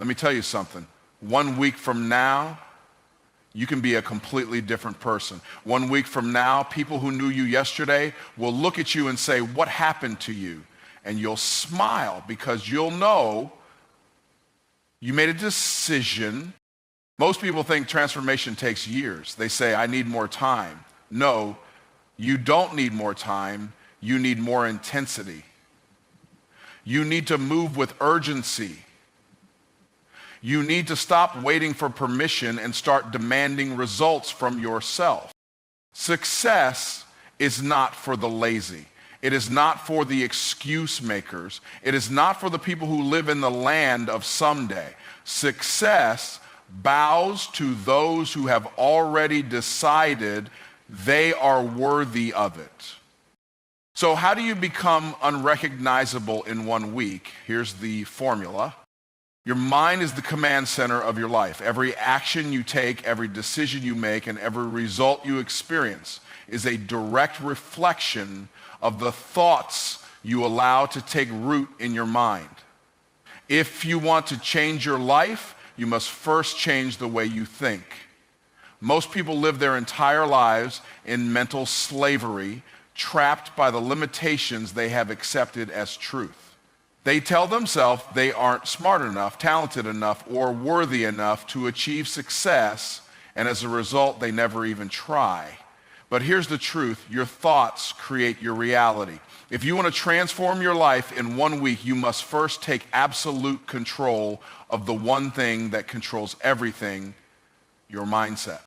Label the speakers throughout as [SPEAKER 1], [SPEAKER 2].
[SPEAKER 1] Let me tell you something. 1 week from now, you can be a completely different person. 1 week from now, people who knew you yesterday will look at you and say, "What happened to you?" And you'll smile because you'll know you made a decision. Most people think transformation takes years. They say, "I need more time." No, you don't need more time. You need more intensity. You need to move with urgency. You need to stop waiting for permission and start demanding results from yourself. Success is not for the lazy. It is not for the excuse makers. It is not for the people who live in the land of someday. Success bows to those who have already decided they are worthy of it. So how do you become unrecognizable in 1 week? Here's the formula. Your mind is the command center of your life. Every action you take, every decision you make, and every result you experience is a direct reflection of the thoughts you allow to take root in your mind. If you want to change your life, you must first change the way you think. Most people live their entire lives in mental slavery, trapped by the limitations they have accepted as truth. They tell themselves they aren't smart enough, talented enough, or worthy enough to achieve success, and as a result, they never even try. But here's the truth. Your thoughts create your reality. If you want to transform your life in 1 week, you must first take absolute control of the one thing that controls everything, your mindset.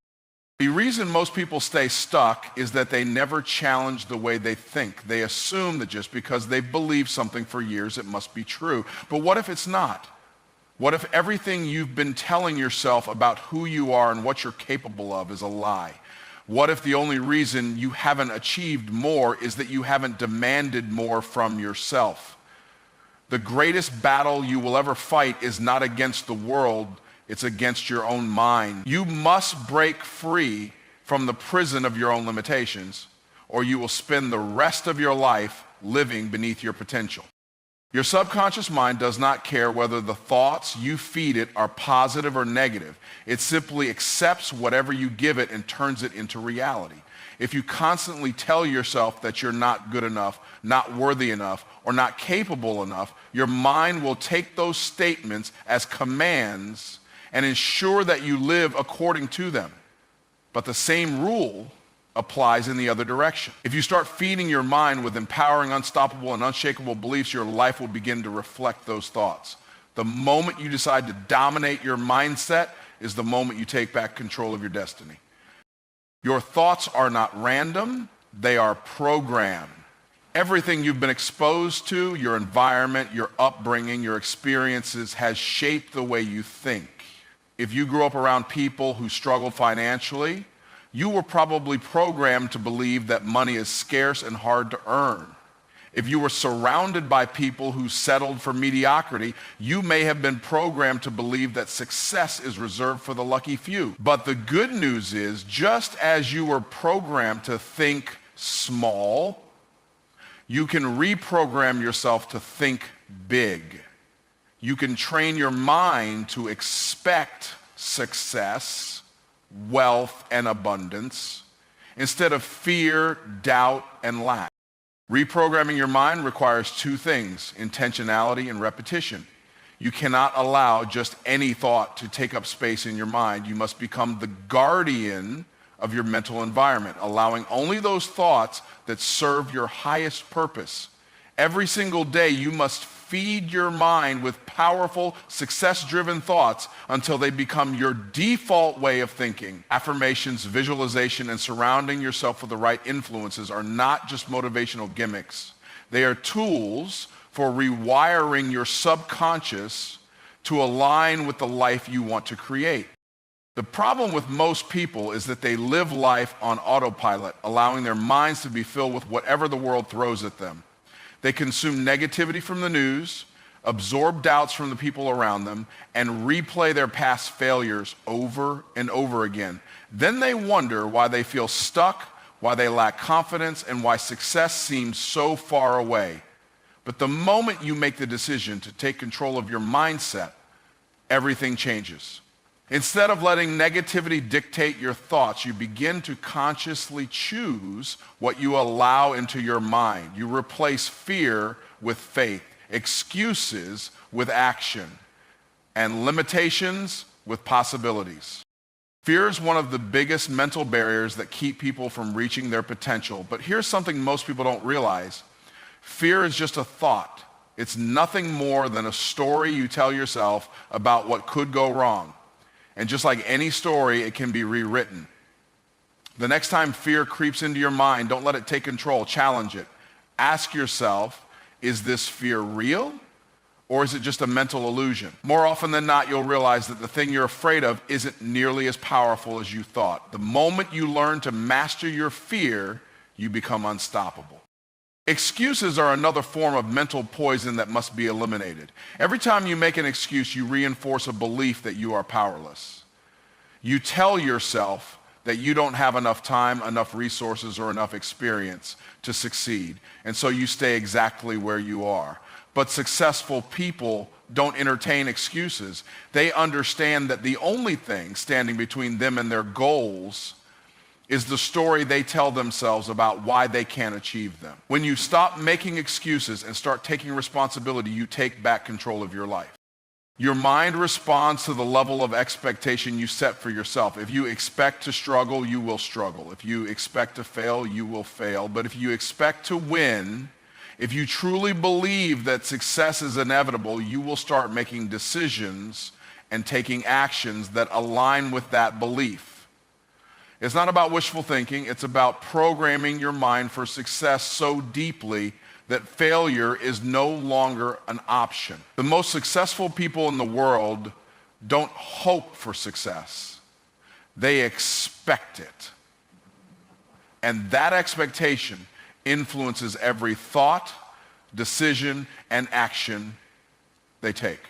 [SPEAKER 1] The reason most people stay stuck is that they never challenge the way they think. They assume that just because they've believed something for years, it must be true. But what if it's not? What if everything you've been telling yourself about who you are and what you're capable of is a lie? What if the only reason you haven't achieved more is that you haven't demanded more from yourself? The greatest battle you will ever fight is not against the world, it's against your own mind. You must break free from the prison of your own limitations, or you will spend the rest of your life living beneath your potential. Your subconscious mind does not care whether the thoughts you feed it are positive or negative. It simply accepts whatever you give it and turns it into reality. If you constantly tell yourself that you're not good enough, not worthy enough, or not capable enough, your mind will take those statements as commands and ensure that you live according to them. But the same rule applies in the other direction. If you start feeding your mind with empowering, unstoppable, and unshakable beliefs, your life will begin to reflect those thoughts. The moment you decide to dominate your mindset is the moment you take back control of your destiny. Your thoughts are not random, they are programmed. Everything you've been exposed to, your environment, your upbringing, your experiences has shaped the way you think. If you grew up around people who struggled financially, you were probably programmed to believe that money is scarce and hard to earn. If you were surrounded by people who settled for mediocrity, you may have been programmed to believe that success is reserved for the lucky few. But the good news is, just as you were programmed to think small, you can reprogram yourself to think big. You can train your mind to expect success, wealth, and abundance instead of fear, doubt, and lack. Reprogramming your mind requires two things: intentionality and repetition. You cannot allow just any thought to take up space in your mind. You must become the guardian of your mental environment, allowing only those thoughts that serve your highest purpose. Every single day, you must feed your mind with powerful, success-driven thoughts until they become your default way of thinking. Affirmations, visualization, and surrounding yourself with the right influences are not just motivational gimmicks. They are tools for rewiring your subconscious to align with the life you want to create. The problem with most people is that they live life on autopilot, allowing their minds to be filled with whatever the world throws at them. They consume negativity from the news, absorb doubts from the people around them, and replay their past failures over and over again. Then they wonder why they feel stuck, why they lack confidence, and why success seems so far away. But the moment you make the decision to take control of your mindset, everything changes. Instead of letting negativity dictate your thoughts, you begin to consciously choose what you allow into your mind. You replace fear with faith, excuses with action, and limitations with possibilities. Fear is one of the biggest mental barriers that keep people from reaching their potential. But here's something most people don't realize. Fear is just a thought. It's nothing more than a story you tell yourself about what could go wrong. And just like any story, it can be rewritten. The next time fear creeps into your mind, don't let it take control. Challenge it. Ask yourself, is this fear real? Or is it just a mental illusion? More often than not, you'll realize that the thing you're afraid of isn't nearly as powerful as you thought. The moment you learn to master your fear, you become unstoppable. Excuses are another form of mental poison that must be eliminated. Every time you make an excuse, you reinforce a belief that you are powerless. You tell yourself that you don't have enough time, enough resources, or enough experience to succeed, and so you stay exactly where you are. But successful people don't entertain excuses. They understand that the only thing standing between them and their goals is the story they tell themselves about why they can't achieve them. When you stop making excuses and start taking responsibility, you take back control of your life. Your mind responds to the level of expectation you set for yourself. If you expect to struggle, you will struggle. If you expect to fail, you will fail. But if you expect to win, if you truly believe that success is inevitable, you will start making decisions and taking actions that align with that belief. It's not about wishful thinking. It's about programming your mind for success so deeply that failure is no longer an option. The most successful people in the world don't hope for success. They expect it. And that expectation influences every thought, decision, and action they take.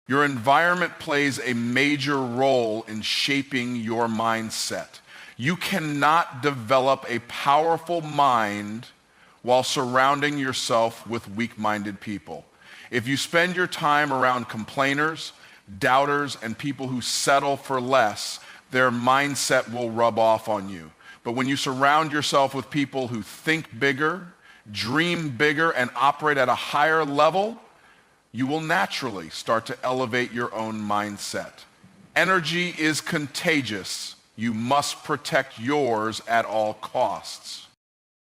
[SPEAKER 1] Your environment plays a major role in shaping your mindset. You cannot develop a powerful mind while surrounding yourself with weak-minded people. If you spend your time around complainers, doubters, and people who settle for less, their mindset will rub off on you. But when you surround yourself with people who think bigger, dream bigger, and operate at a higher level, you will naturally start to elevate your own mindset. Energy is contagious. You must protect yours at all costs.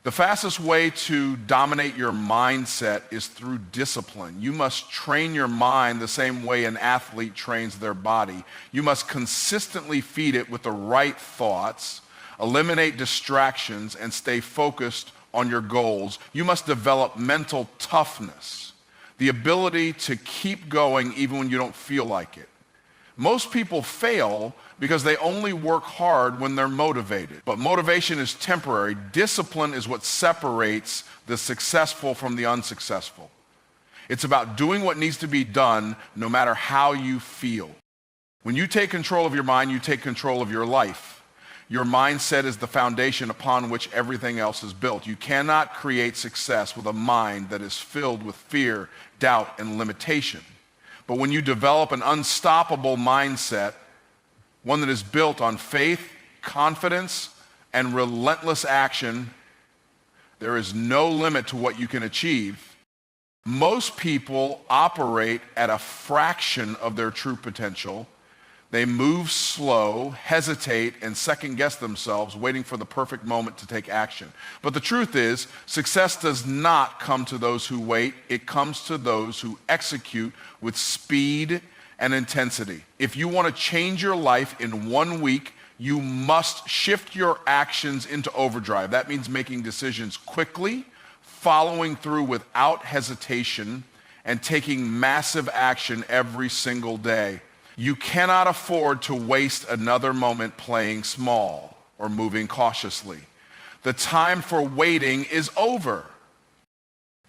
[SPEAKER 1] The fastest way to dominate your mindset is through discipline. You must train your mind the same way an athlete trains their body. You must consistently feed it with the right thoughts, eliminate distractions, and stay focused on your goals. You must develop mental toughness, the ability to keep going even when you don't feel like it. Most people fail because they only work hard when they're motivated. But motivation is temporary. Discipline is what separates the successful from the unsuccessful. It's about doing what needs to be done no matter how you feel. When you take control of your mind, you take control of your life. Your mindset is the foundation upon which everything else is built. You cannot create success with a mind that is filled with fear, doubt, and limitation. But when you develop an unstoppable mindset, one that is built on faith, confidence, and relentless action, there is no limit to what you can achieve. Most people operate at a fraction of their true potential. They move slow, hesitate, and second-guess themselves, waiting for the perfect moment to take action. But the truth is, success does not come to those who wait. It comes to those who execute with speed and intensity. If you want to change your life in 1 week, you must shift your actions into overdrive. That means making decisions quickly, following through without hesitation, and taking massive action every single day. You cannot afford to waste another moment playing small or moving cautiously. The time for waiting is over.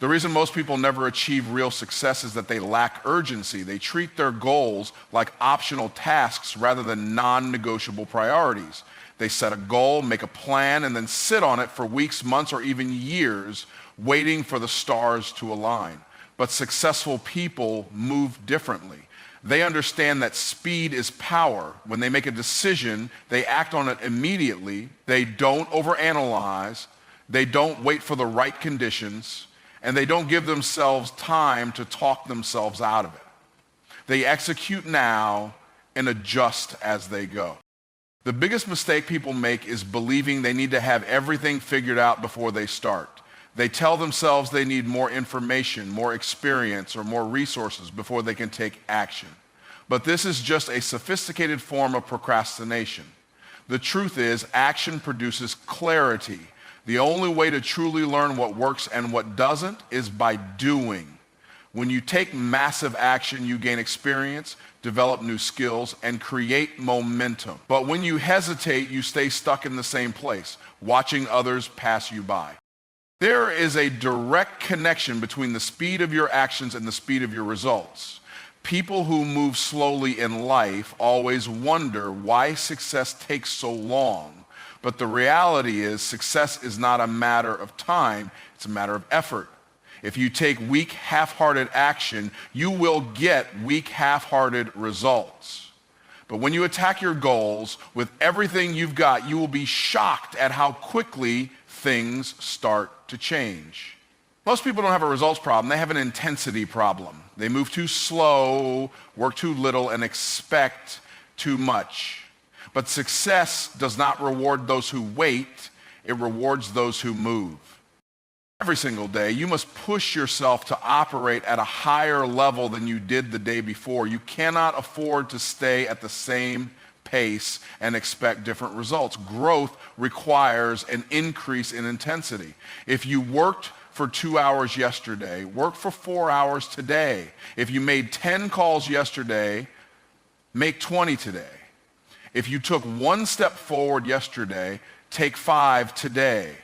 [SPEAKER 1] The reason most people never achieve real success is that they lack urgency. They treat their goals like optional tasks rather than non-negotiable priorities. They set a goal, make a plan, and then sit on it for weeks, months, or even years, waiting for the stars to align. But successful people move differently. They understand that speed is power. When they make a decision, they act on it immediately. They don't overanalyze. They don't wait for the right conditions. And they don't give themselves time to talk themselves out of it. They execute now and adjust as they go. The biggest mistake people make is believing they need to have everything figured out before they start. They tell themselves they need more information, more experience, or more resources before they can take action. But this is just a sophisticated form of procrastination. The truth is, action produces clarity. The only way to truly learn what works and what doesn't is by doing. When you take massive action, you gain experience, develop new skills, and create momentum. But when you hesitate, you stay stuck in the same place, watching others pass you by. There is a direct connection between the speed of your actions and the speed of your results. People who move slowly in life always wonder why success takes so long. But the reality is, success is not a matter of time, it's a matter of effort. If you take weak, half-hearted action, you will get weak, half-hearted results. But when you attack your goals with everything you've got, you will be shocked at how quickly things start to change. Most people don't have a results problem, they have an intensity problem. They move too slow, work too little, and expect too much. But success does not reward those who wait, it rewards those who move. Every single day, you must push yourself to operate at a higher level than you did the day before. You cannot afford to stay at the same pace and expect different results. Growth requires an increase in intensity. If you worked for 2 hours yesterday, work for 4 hours today. If you made 10 calls yesterday, make 20 today. If you took 1 step forward yesterday, take 5 today.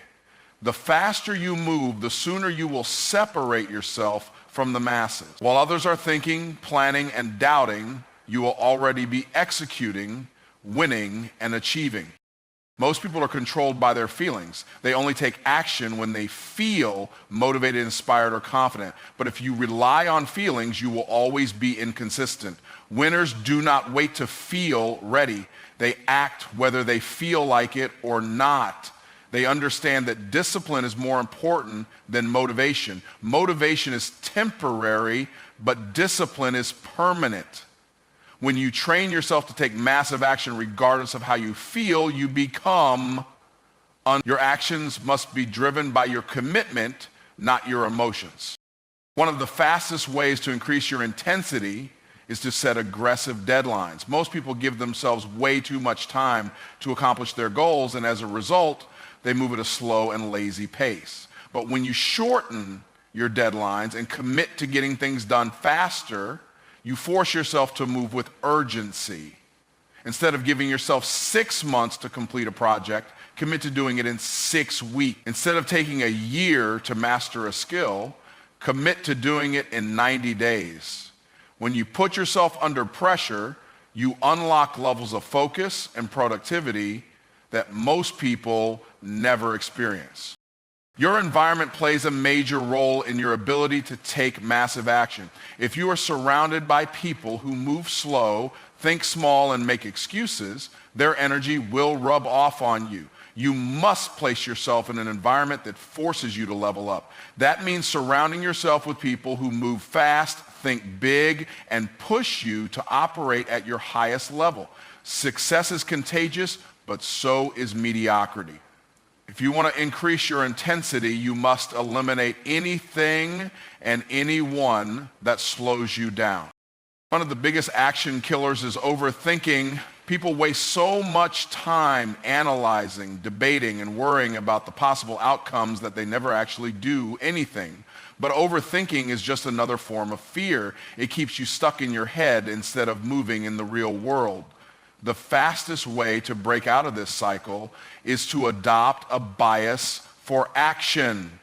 [SPEAKER 1] The faster you move, the sooner you will separate yourself from the masses. While others are thinking, planning, and doubting, you will already be executing, winning, and achieving. Most people are controlled by their feelings. They only take action when they feel motivated, inspired, or confident. But if you rely on feelings, you will always be inconsistent. Winners do not wait to feel ready. They act whether they feel like it or not. They understand that discipline is more important than motivation. Motivation is temporary, but discipline is permanent. When you train yourself to take massive action regardless of how you feel, you become your actions must be driven by your commitment, not your emotions. One of the fastest ways to increase your intensity is to set aggressive deadlines. Most people give themselves way too much time to accomplish their goals, and as a result, they move at a slow and lazy pace. But when you shorten your deadlines and commit to getting things done faster, you force yourself to move with urgency. Instead of giving yourself 6 months to complete a project, commit to doing it in 6 weeks. Instead of taking a year to master a skill, commit to doing it in 90 days. When you put yourself under pressure, you unlock levels of focus and productivity that most people never experience. Your environment plays a major role in your ability to take massive action. If you are surrounded by people who move slow, think small, and make excuses, their energy will rub off on you. You must place yourself in an environment that forces you to level up. That means surrounding yourself with people who move fast, think big, and push you to operate at your highest level. Success is contagious, but so is mediocrity. If you want to increase your intensity, you must eliminate anything and anyone that slows you down. One of the biggest action killers is overthinking. People waste so much time analyzing, debating, and worrying about the possible outcomes that they never actually do anything. But overthinking is just another form of fear. It keeps you stuck in your head instead of moving in the real world. The fastest way to break out of this cycle is to adopt a bias for action.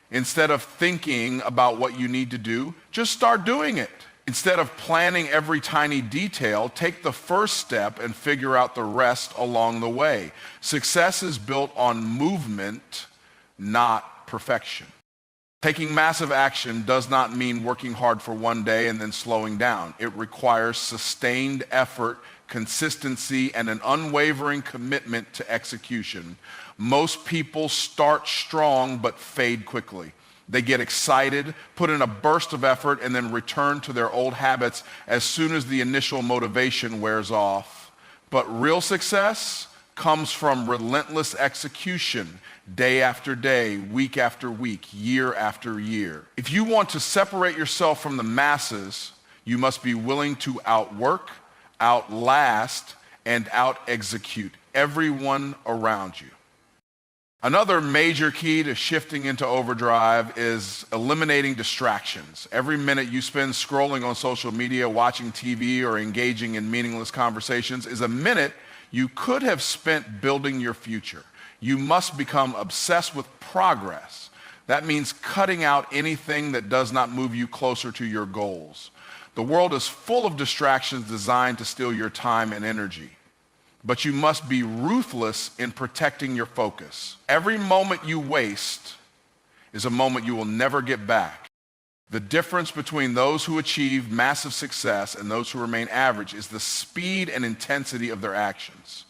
[SPEAKER 1] Instead of thinking about what you need to do, just start doing it. Instead of planning every tiny detail, take the first step and figure out the rest along the way. Success is built on movement, not perfection. Taking massive action does not mean working hard for one day and then slowing down. It requires sustained effort, consistency, and an unwavering commitment to execution. Most people start strong but fade quickly. They get excited, put in a burst of effort, and then return to their old habits as soon as the initial motivation wears off. But real success comes from relentless execution, day after day, week after week, year after year. If you want to separate yourself from the masses, you must be willing to outwork, outlast, and out-execute everyone around you. Another major key to shifting into overdrive is eliminating distractions. Every minute you spend scrolling on social media, watching TV, or engaging in meaningless conversations is a minute you could have spent building your future. You must become obsessed with progress. That means cutting out anything that does not move you closer to your goals. The world is full of distractions designed to steal your time and energy. But you must be ruthless in protecting your focus. Every moment you waste is a moment you will never get back. The difference between those who achieve massive success and those who remain average is the speed and intensity of their actions.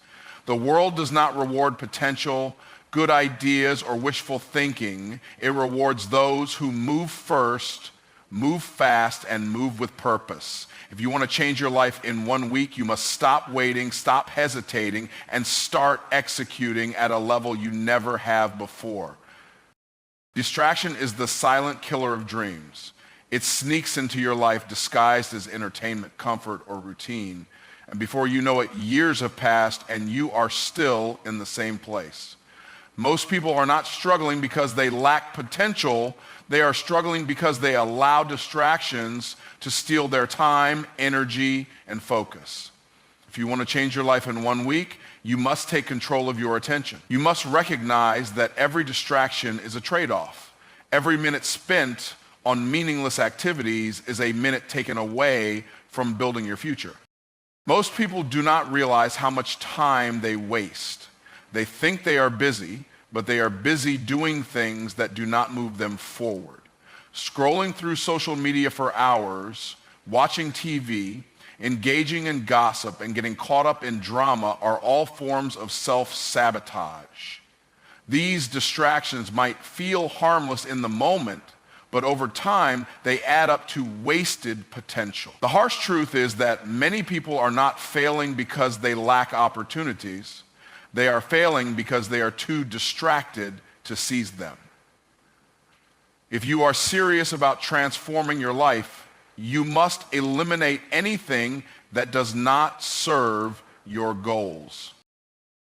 [SPEAKER 1] The world does not reward potential, good ideas, or wishful thinking. It rewards those who move first, move fast, and move with purpose. If you want to change your life in 1 week, you must stop waiting, stop hesitating, and start executing at a level you never have before. Distraction is the silent killer of dreams. It sneaks into your life disguised as entertainment, comfort, or routine. And before you know it, years have passed and you are still in the same place. Most people are not struggling because they lack potential. They are struggling because they allow distractions to steal their time, energy, and focus. If you want to change your life in 1 week, you must take control of your attention. You must recognize that every distraction is a trade-off. Every minute spent on meaningless activities is a minute taken away from building your future. Most people do not realize how much time they waste. They think they are busy, but they are busy doing things that do not move them forward. Scrolling through social media for hours, watching TV, engaging in gossip, and getting caught up in drama are all forms of self-sabotage. These distractions might feel harmless in the moment, but over time, they add up to wasted potential. The harsh truth is that many people are not failing because they lack opportunities. They are failing because they are too distracted to seize them. If you are serious about transforming your life, you must eliminate anything that does not serve your goals.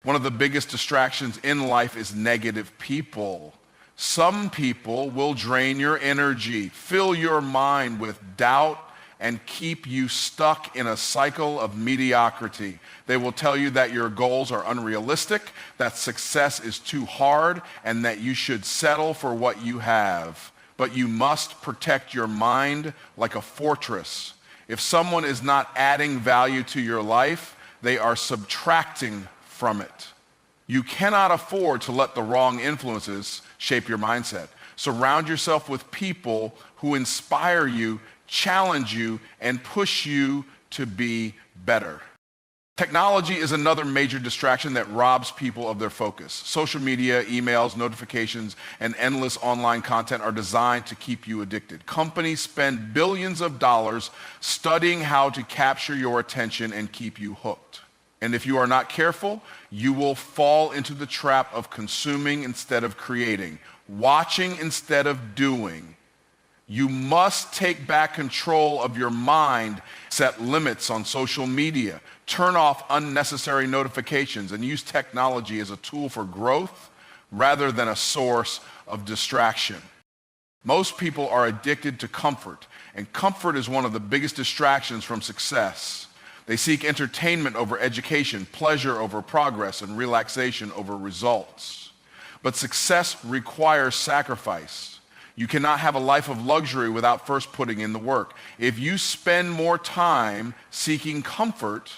[SPEAKER 1] One of the biggest distractions in life is negative people. Some people will drain your energy, fill your mind with doubt, and keep you stuck in a cycle of mediocrity. They will tell you that your goals are unrealistic, that success is too hard, and that you should settle for what you have. But you must protect your mind like a fortress. If someone is not adding value to your life, they are subtracting from it. You cannot afford to let the wrong influences shape your mindset. Surround yourself with people who inspire you, challenge you, and push you to be better. Technology is another major distraction that robs people of their focus. Social media, emails, notifications, and endless online content are designed to keep you addicted. Companies spend billions of dollars studying how to capture your attention and keep you hooked. And if you are not careful, you will fall into the trap of consuming instead of creating, watching instead of doing. You must take back control of your mind, set limits on social media, turn off unnecessary notifications, and use technology as a tool for growth rather than a source of distraction. Most people are addicted to comfort, and comfort is one of the biggest distractions from success. They seek entertainment over education, pleasure over progress, and relaxation over results. But success requires sacrifice. You cannot have a life of luxury without first putting in the work. If you spend more time seeking comfort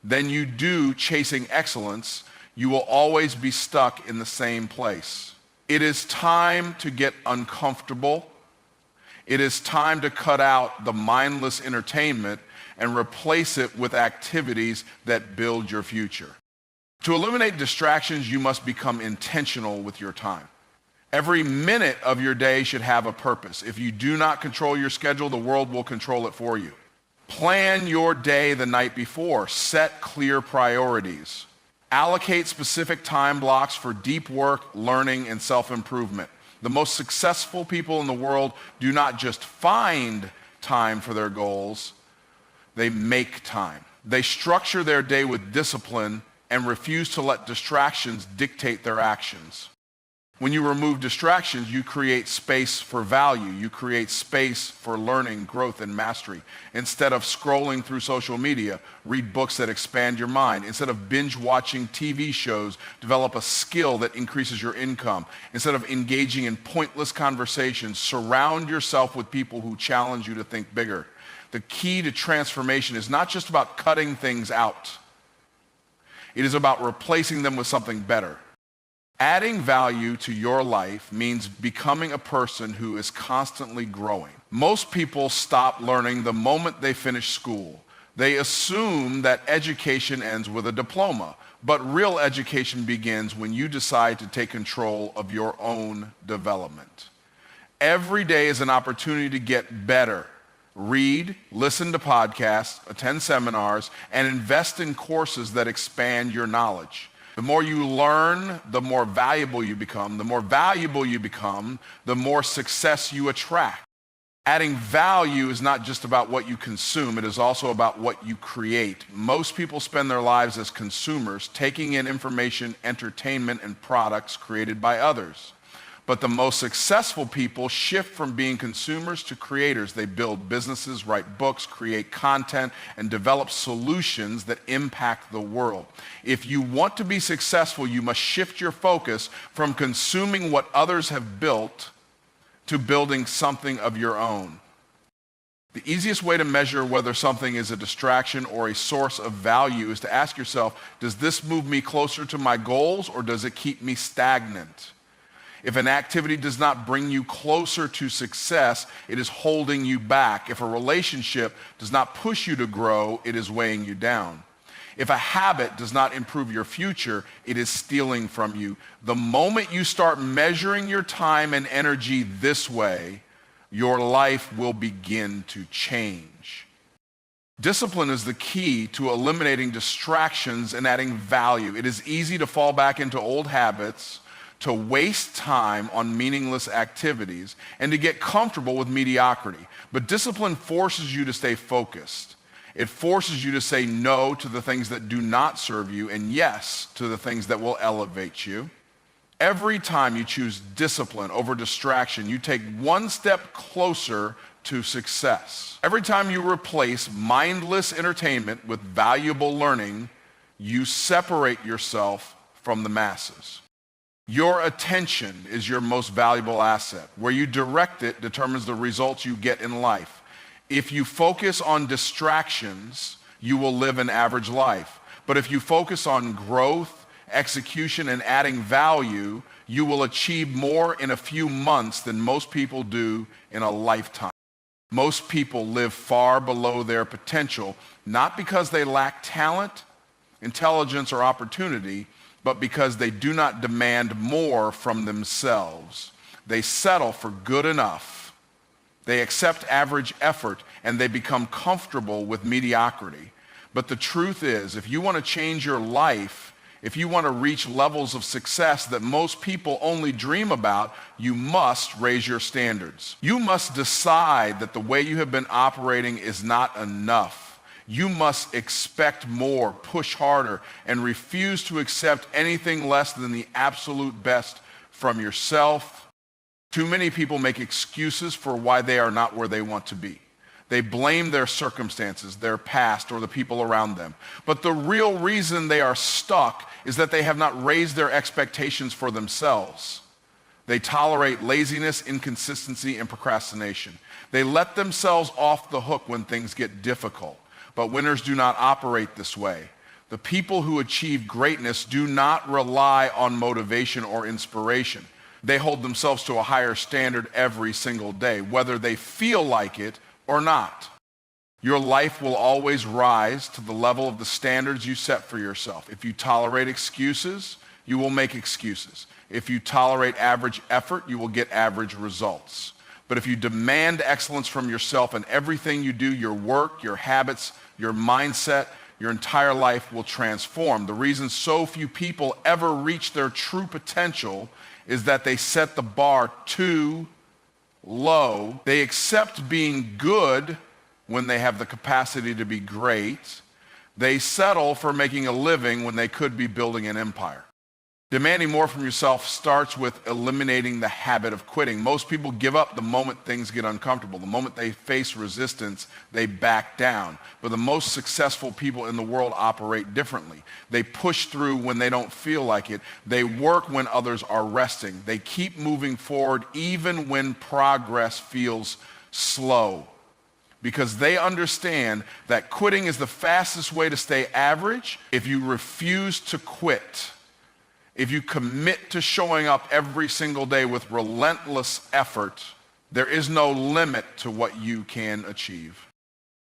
[SPEAKER 1] than you do chasing excellence, you will always be stuck in the same place. It is time to get uncomfortable, It is time to cut out the mindless entertainment and replace it with activities that build your future. To eliminate distractions, you must become intentional with your time. Every minute of your day should have a purpose. If you do not control your schedule, the world will control it for you. Plan your day the night before. Set clear priorities. Allocate specific time blocks for deep work, learning, and self-improvement. The most successful people in the world do not just find time for their goals, they make time. They structure their day with discipline and refuse to let distractions dictate their actions. When you remove distractions, you create space for value. You create space for learning, growth, and mastery. Instead of scrolling through social media, read books that expand your mind. Instead of binge watching TV shows, develop a skill that increases your income. Instead of engaging in pointless conversations, surround yourself with people who challenge you to think bigger. The key to transformation is not just about cutting things out. It is about replacing them with something better. Adding value to your life means becoming a person who is constantly growing. Most people stop learning the moment they finish school. They assume that education ends with a diploma, but real education begins when you decide to take control of your own development. Every day is an opportunity to get better. Read, listen to podcasts, attend seminars, and invest in courses that expand your knowledge. The more you learn, the more valuable you become. The more valuable you become, the more success you attract. Adding value is not just about what you consume, it is also about what you create. Most people spend their lives as consumers, taking in information, entertainment, and products created by others. But the most successful people shift from being consumers to creators. They build businesses, write books, create content, and develop solutions that impact the world. If you want to be successful, you must shift your focus from consuming what others have built to building something of your own. The easiest way to measure whether something is a distraction or a source of value is to ask yourself, does this move me closer to my goals or does it keep me stagnant? If an activity does not bring you closer to success, it is holding you back. If a relationship does not push you to grow, it is weighing you down. If a habit does not improve your future, it is stealing from you. The moment you start measuring your time and energy this way, your life will begin to change. Discipline is the key to eliminating distractions and adding value. It is easy to fall back into old habits, to waste time on meaningless activities, and to get comfortable with mediocrity. But discipline forces you to stay focused. It forces you to say no to the things that do not serve you and yes to the things that will elevate you. Every time you choose discipline over distraction, you take one step closer to success. Every time you replace mindless entertainment with valuable learning, you separate yourself from the masses. Your attention is your most valuable asset. Where you direct it determines the results you get in life. If you focus on distractions, you will live an average life. But if you focus on growth, execution, and adding value, you will achieve more in a few months than most people do in a lifetime. Most people live far below their potential, not because they lack talent, intelligence, or opportunity, but because they do not demand more from themselves. They settle for good enough. They accept average effort, and they become comfortable with mediocrity. But the truth is, if you want to change your life, if you want to reach levels of success that most people only dream about, you must raise your standards. You must decide that the way you have been operating is not enough. You must expect more, push harder, and refuse to accept anything less than the absolute best from yourself. Too many people make excuses for why they are not where they want to be. They blame their circumstances, their past, or the people around them. But the real reason they are stuck is that they have not raised their expectations for themselves. They tolerate laziness, inconsistency, and procrastination. They let themselves off the hook when things get difficult. But winners do not operate this way. The people who achieve greatness do not rely on motivation or inspiration. They hold themselves to a higher standard every single day, whether they feel like it or not. Your life will always rise to the level of the standards you set for yourself. If you tolerate excuses, you will make excuses. If you tolerate average effort, you will get average results. But if you demand excellence from yourself in everything you do, your work, your habits, your mindset, your entire life will transform. The reason so few people ever reach their true potential is that they set the bar too low. They accept being good when they have the capacity to be great. They settle for making a living when they could be building an empire. Demanding more from yourself starts with eliminating the habit of quitting. Most people give up the moment things get uncomfortable. The moment they face resistance, they back down. But the most successful people in the world operate differently. They push through when they don't feel like it. They work when others are resting. They keep moving forward even when progress feels slow, because they understand that quitting is the fastest way to stay average. If you refuse to quit, if you commit to showing up every single day with relentless effort, there is no limit to what you can achieve.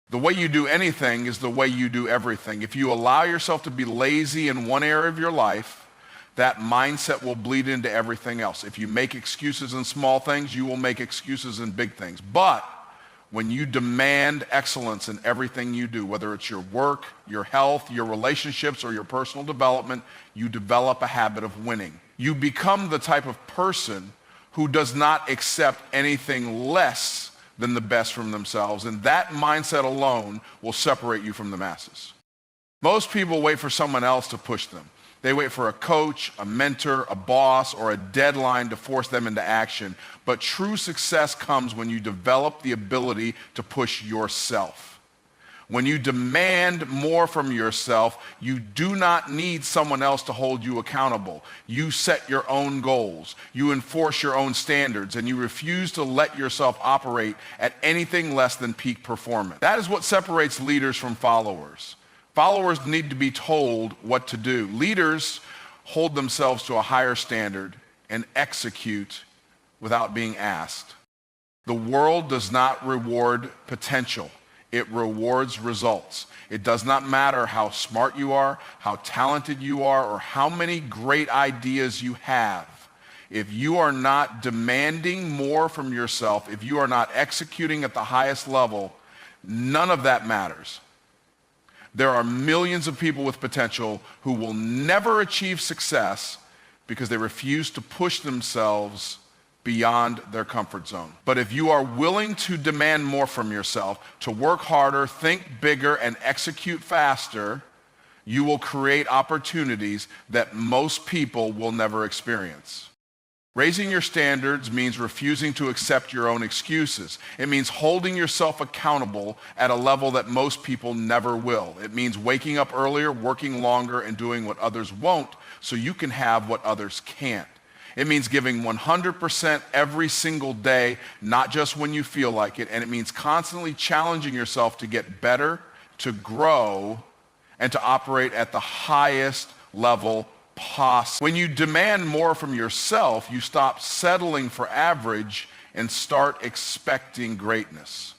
[SPEAKER 1] The way you do anything is the way you do everything. If you allow yourself to be lazy in one area of your life, that mindset will bleed into everything else. If you make excuses in small things, you will make excuses in big things. But when you demand excellence in everything you do, whether it's your work, your health, your relationships, or your personal development, you develop a habit of winning. You become the type of person who does not accept anything less than the best from themselves, and that mindset alone will separate you from the masses. Most people wait for someone else to push them. They wait for a coach, a mentor, a boss, or a deadline to force them into action. But true success comes when you develop the ability to push yourself. When you demand more from yourself, you do not need someone else to hold you accountable. You set your own goals, you enforce your own standards, and you refuse to let yourself operate at anything less than peak performance. That is what separates leaders from followers. Followers need to be told what to do. Leaders hold themselves to a higher standard and execute without being asked. The world does not reward potential. It rewards results. It does not matter how smart you are, how talented you are, or how many great ideas you have. If you are not demanding more from yourself, if you are not executing at the highest level, none of that matters. There are millions of people with potential who will never achieve success because they refuse to push themselves beyond their comfort zone. But if you are willing to demand more from yourself, to work harder, think bigger, and execute faster, you will create opportunities that most people will never experience. Raising your standards means refusing to accept your own excuses. It means holding yourself accountable at a level that most people never will. It means waking up earlier, working longer, and doing what others won't so you can have what others can't. It means giving 100% every single day, not just when you feel like it. And it means constantly challenging yourself to get better, to grow, and to operate at the highest level possible. When you demand more from yourself, you stop settling for average and start expecting greatness.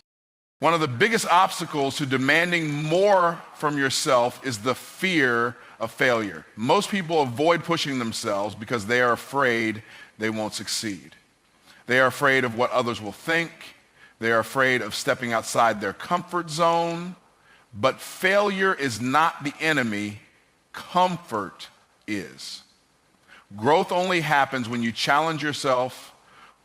[SPEAKER 1] One of the biggest obstacles to demanding more from yourself is the fear of failure. Most people avoid pushing themselves because they are afraid they won't succeed. They are afraid of what others will think. They are afraid of stepping outside their comfort zone. But failure is not the enemy. Comfort is. Growth only happens when you challenge yourself.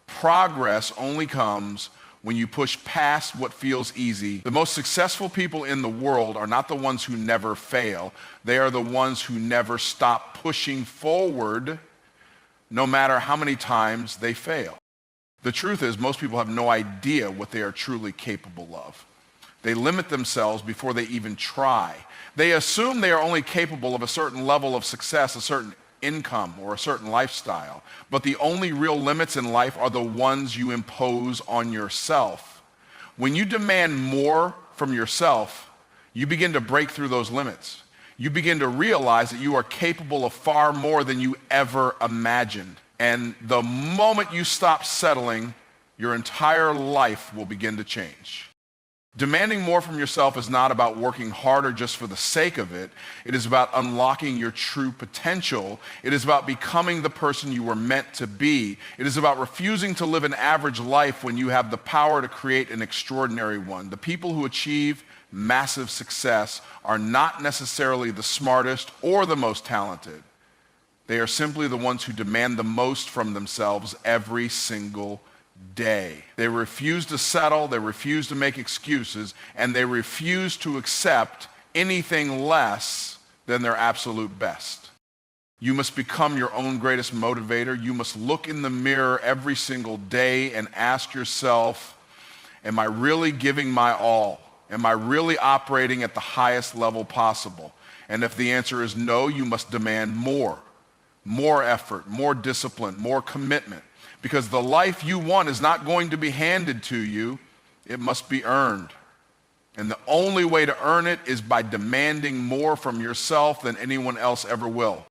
[SPEAKER 1] Progress only comes when you push past what feels easy. The most successful people in the world are not the ones who never fail. They are the ones who never stop pushing forward, no matter how many times they fail. The truth is, most people have no idea what they are truly capable of. They limit themselves before they even try. They assume they are only capable of a certain level of success, a certain income, or a certain lifestyle. But the only real limits in life are the ones you impose on yourself. When you demand more from yourself, you begin to break through those limits. You begin to realize that you are capable of far more than you ever imagined. And the moment you stop settling, your entire life will begin to change. Demanding more from yourself is not about working harder just for the sake of it. It is about unlocking your true potential. It is about becoming the person you were meant to be. It is about refusing to live an average life when you have the power to create an extraordinary one. The people who achieve massive success are not necessarily the smartest or the most talented. They are simply the ones who demand the most from themselves every single day. They refuse to settle, they refuse to make excuses, and they refuse to accept anything less than their absolute best. You must become your own greatest motivator. You must look in the mirror every single day and ask yourself, am I really giving my all? Am I really operating at the highest level possible? And if the answer is no, you must demand more effort, more discipline, more commitment. Because the life you want is not going to be handed to you, it must be earned. And the only way to earn it is by demanding more from yourself than anyone else ever will.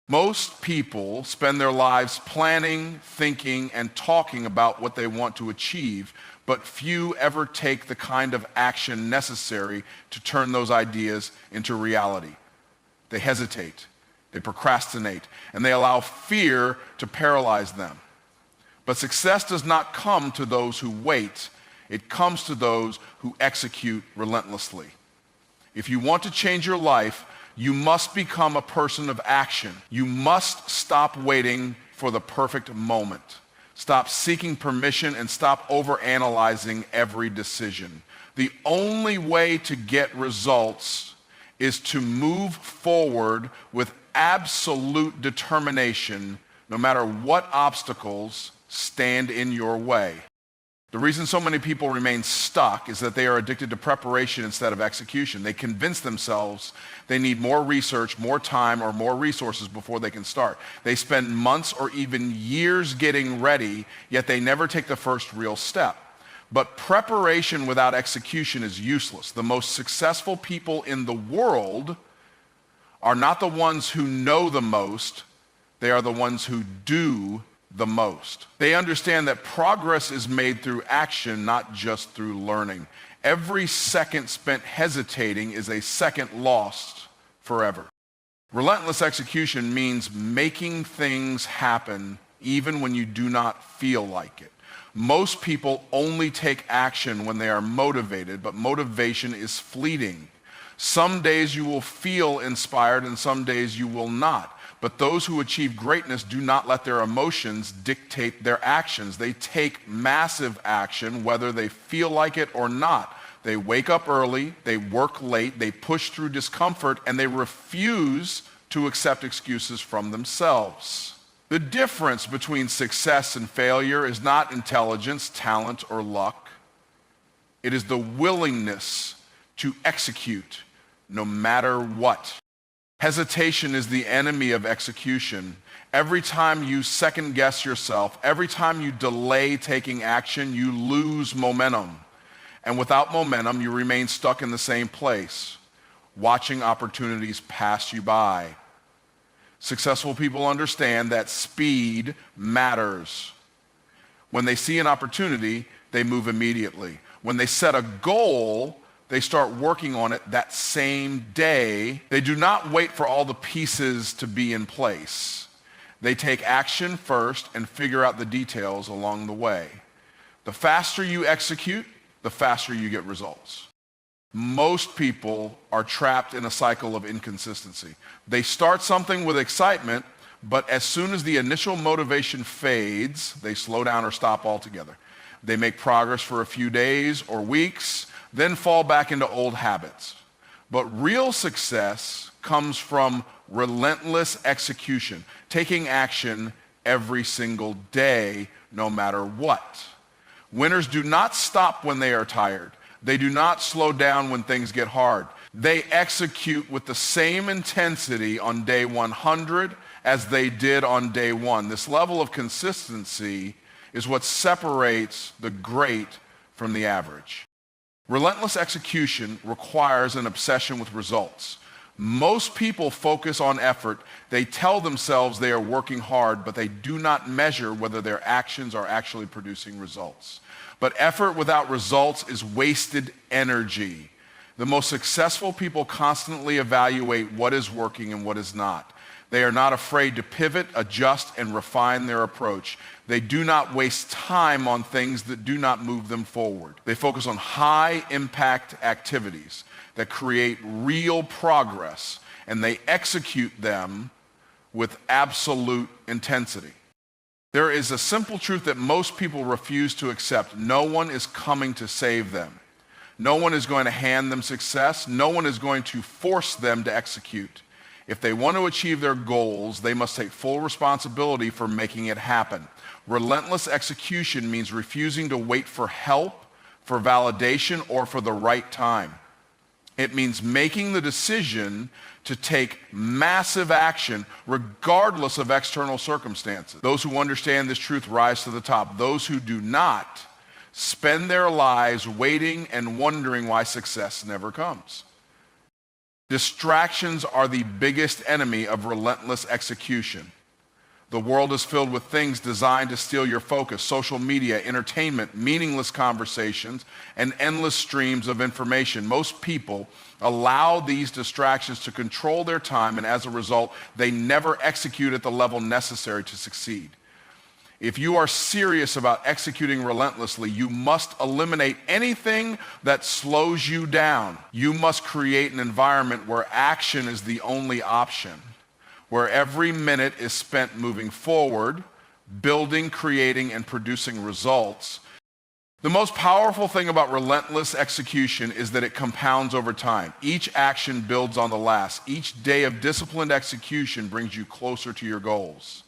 [SPEAKER 1] Most people spend their lives planning, thinking, and talking about what they want to achieve, but few ever take the kind of action necessary to turn those ideas into reality. They hesitate, they procrastinate, and they allow fear to paralyze them. But success does not come to those who wait. It comes to those who execute relentlessly. If you want to change your life, you must become a person of action. You must stop waiting for the perfect moment. Stop seeking permission and stop overanalyzing every decision. The only way to get results is to move forward with absolute determination, no matter what obstacles stand in your way. The reason so many people remain stuck is that they are addicted to preparation instead of execution. They convince themselves they need more research, more time, or more resources before they can start. They spend months or even years getting ready, yet they never take the first real step. But preparation without execution is useless. The most successful people in the world are not the ones who know the most, they are the ones who do the most. They understand that progress is made through action, not just through learning. Every second spent hesitating is a second lost forever. Relentless execution means making things happen even when you do not feel like it. Most people only take action when they are motivated, but motivation is fleeting. Some days you will feel inspired and some days you will not. But those who achieve greatness do not let their emotions dictate their actions. They take massive action whether they feel like it or not. They wake up early, they work late, they push through discomfort, and they refuse to accept excuses from themselves. The difference between success and failure is not intelligence, talent, or luck. It is the willingness to execute no matter what. Hesitation is the enemy of execution. Every time you second guess yourself, every time you delay taking action, you lose momentum. And without momentum, you remain stuck in the same place, watching opportunities pass you by. Successful people understand that speed matters. When they see an opportunity, they move immediately. When they set a goal, they start working on it that same day. They do not wait for all the pieces to be in place. They take action first and figure out the details along the way. The faster you execute, the faster you get results. Most people are trapped in a cycle of inconsistency. They start something with excitement, but as soon as the initial motivation fades, they slow down or stop altogether. They make progress for a few days or weeks, then fall back into old habits. But real success comes from relentless execution, taking action every single day, no matter what. Winners do not stop when they are tired. They do not slow down when things get hard. They execute with the same intensity on day 100 as they did on day 1. This level of consistency is what separates the great from the average. Relentless execution requires an obsession with results. Most people focus on effort. They tell themselves they are working hard, but they do not measure whether their actions are actually producing results. But effort without results is wasted energy. The most successful people constantly evaluate what is working and what is not. They are not afraid to pivot, adjust, and refine their approach. They do not waste time on things that do not move them forward. They focus on high-impact activities that create real progress, and they execute them with absolute intensity. There is a simple truth that most people refuse to accept. No one is coming to save them. No one is going to hand them success. No one is going to force them to execute. If they want to achieve their goals, they must take full responsibility for making it happen. Relentless execution means refusing to wait for help, for validation, or for the right time. It means making the decision to take massive action regardless of external circumstances. Those who understand this truth rise to the top. Those who do not spend their lives waiting and wondering why success never comes. Distractions are the biggest enemy of relentless execution. The world is filled with things designed to steal your focus: social media, entertainment, meaningless conversations, and endless streams of information. Most people allow these distractions to control their time, and as a result, they never execute at the level necessary to succeed. If you are serious about executing relentlessly, you must eliminate anything that slows you down. You must create an environment where action is the only option, where every minute is spent moving forward, building, creating, and producing results. The most powerful thing about relentless execution is that it compounds over time. Each action builds on the last. Each day of disciplined execution brings you closer to your goals.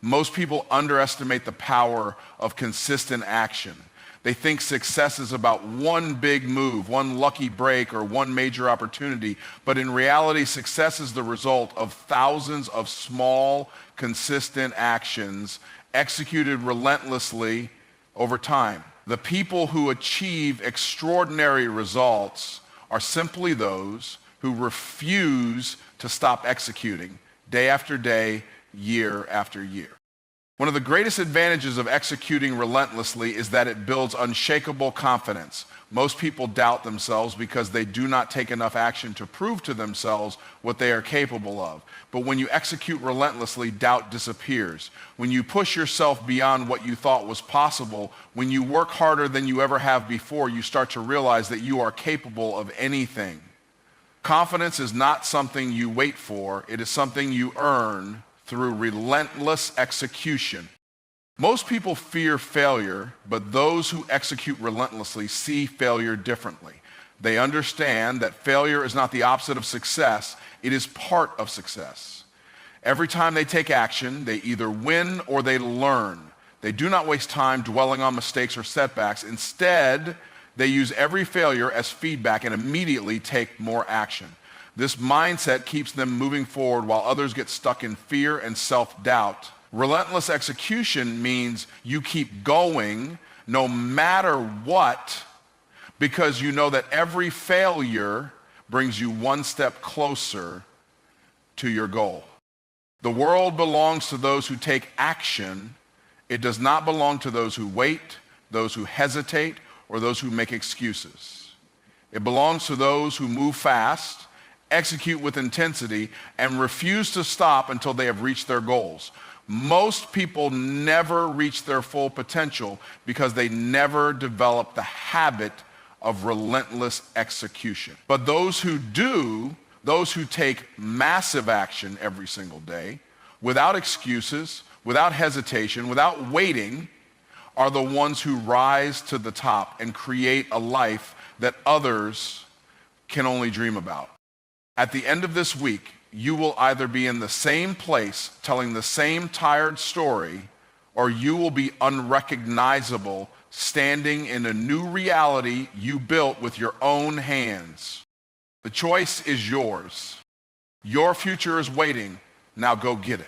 [SPEAKER 1] Most people underestimate the power of consistent action. They think success is about one big move, one lucky break, or one major opportunity. But in reality, success is the result of thousands of small, consistent actions executed relentlessly over time. The people who achieve extraordinary results are simply those who refuse to stop executing day after day, year after year. One of the greatest advantages of executing relentlessly is that it builds unshakable confidence. Most people doubt themselves because they do not take enough action to prove to themselves what they are capable of. But when you execute relentlessly, doubt disappears. When you push yourself beyond what you thought was possible, when you work harder than you ever have before, you start to realize that you are capable of anything. Confidence is not something you wait for. It is something you earn through relentless execution. Most people fear failure, but those who execute relentlessly see failure differently. They understand that failure is not the opposite of success, it is part of success. Every time they take action, they either win or they learn. They do not waste time dwelling on mistakes or setbacks. Instead, they use every failure as feedback and immediately take more action. This mindset keeps them moving forward while others get stuck in fear and self-doubt. Relentless execution means you keep going no matter what, because you know that every failure brings you one step closer to your goal. The world belongs to those who take action. It does not belong to those who wait, those who hesitate, or those who make excuses. It belongs to those who move fast, execute with intensity, and refuse to stop until they have reached their goals. Most people never reach their full potential because they never develop the habit of relentless execution. But those who do, those who take massive action every single day, without excuses, without hesitation, without waiting, are the ones who rise to the top and create a life that others can only dream about. At the end of this week, you will either be in the same place telling the same tired story, or you will be unrecognizable, standing in a new reality you built with your own hands. The choice is yours. Your future is waiting. Now go get it.